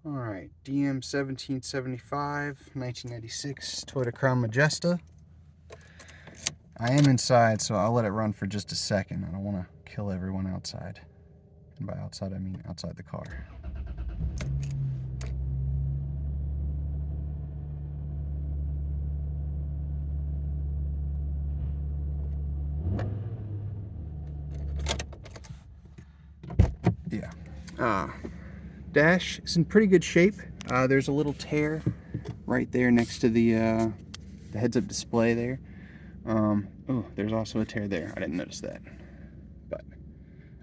Alright, DM1775, 1996 Toyota Crown Majesta. I am inside, so I'll let it run for just a second. I don't want to kill everyone outside. And by outside, I mean outside the car. Yeah. Dash is in pretty good shape. There's a little tear right there next to the heads-up display there. Oh, there's also a tear there. I didn't notice that. But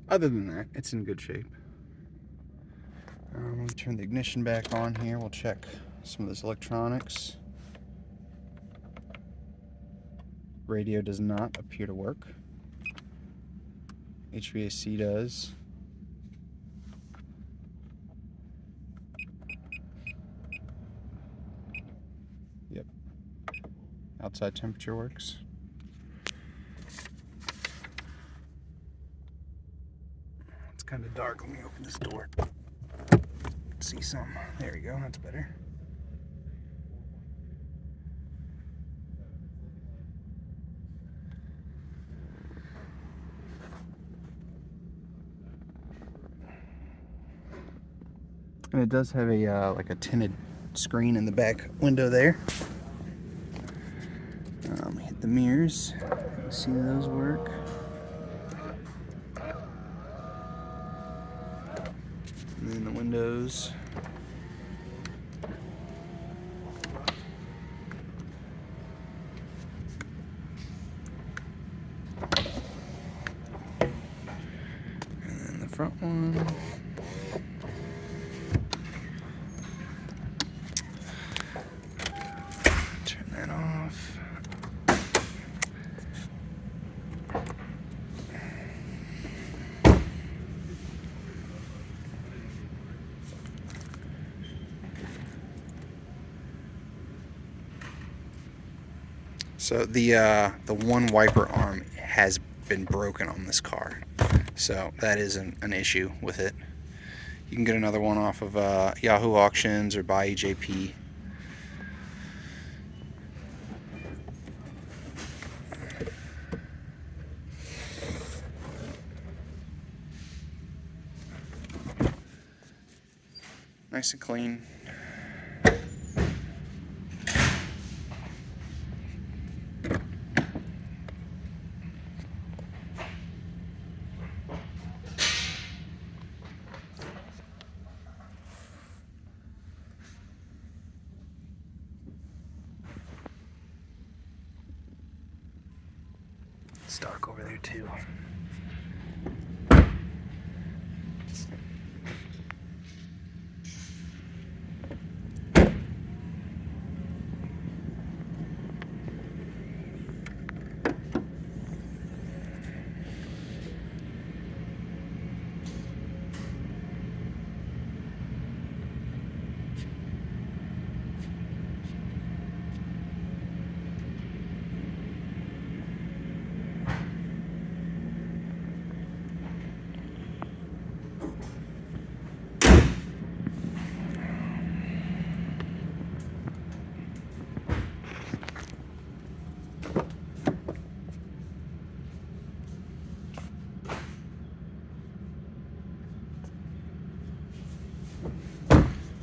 other than that, it's in good shape. Let me turn the ignition back on here. We'll check some of this electronics. Radio does not appear to work. HVAC does. Yep. Outside temperature works. It's kind of dark. Let me open this door. See some. There we go. That's better. And it does have a like a tinted screen in the back window there. Hit the mirrors. See those work. And then the windows. And then the front one. Turn that off. So the one wiper arm has been broken on this car, so that is an issue with it. You can get another one off of Yahoo Auctions or buy EJP. Nice and clean. It's dark over there too.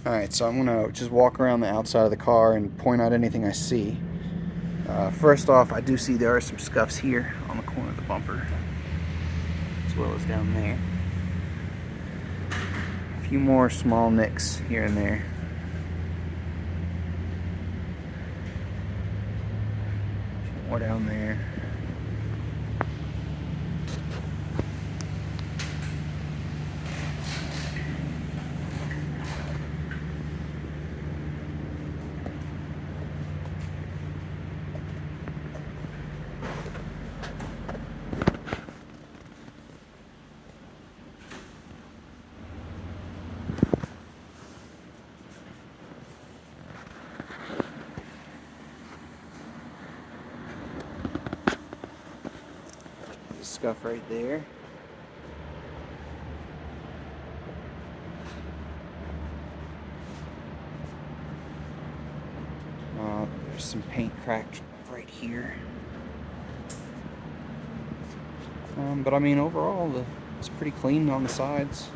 Alright, so I'm going to just walk around the outside of the car and point out anything I see. First off, I do see there are some scuffs here on the corner of the bumper, as well as down there. A few more small nicks here and there. More down there. Scuff right there. There's some paint cracked right here. But I mean, overall, it's pretty clean on the sides.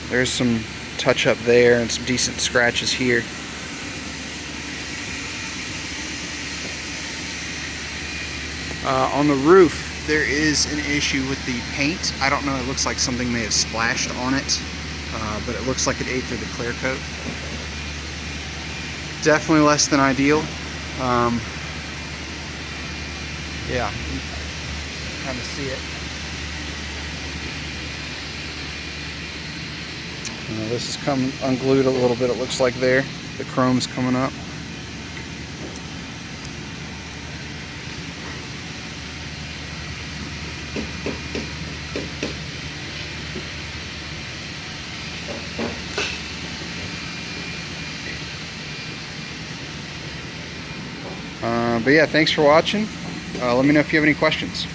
There's some touch up there and some decent scratches here. On the roof, there is an issue with the paint. I don't know, it looks like something may have splashed on it, but it looks like it ate through the clear coat. Definitely less than ideal. Yeah, kind of see it. This is coming unglued a little bit, it looks like there. The chrome's coming up. But yeah, thanks for watching. Let me know if you have any questions.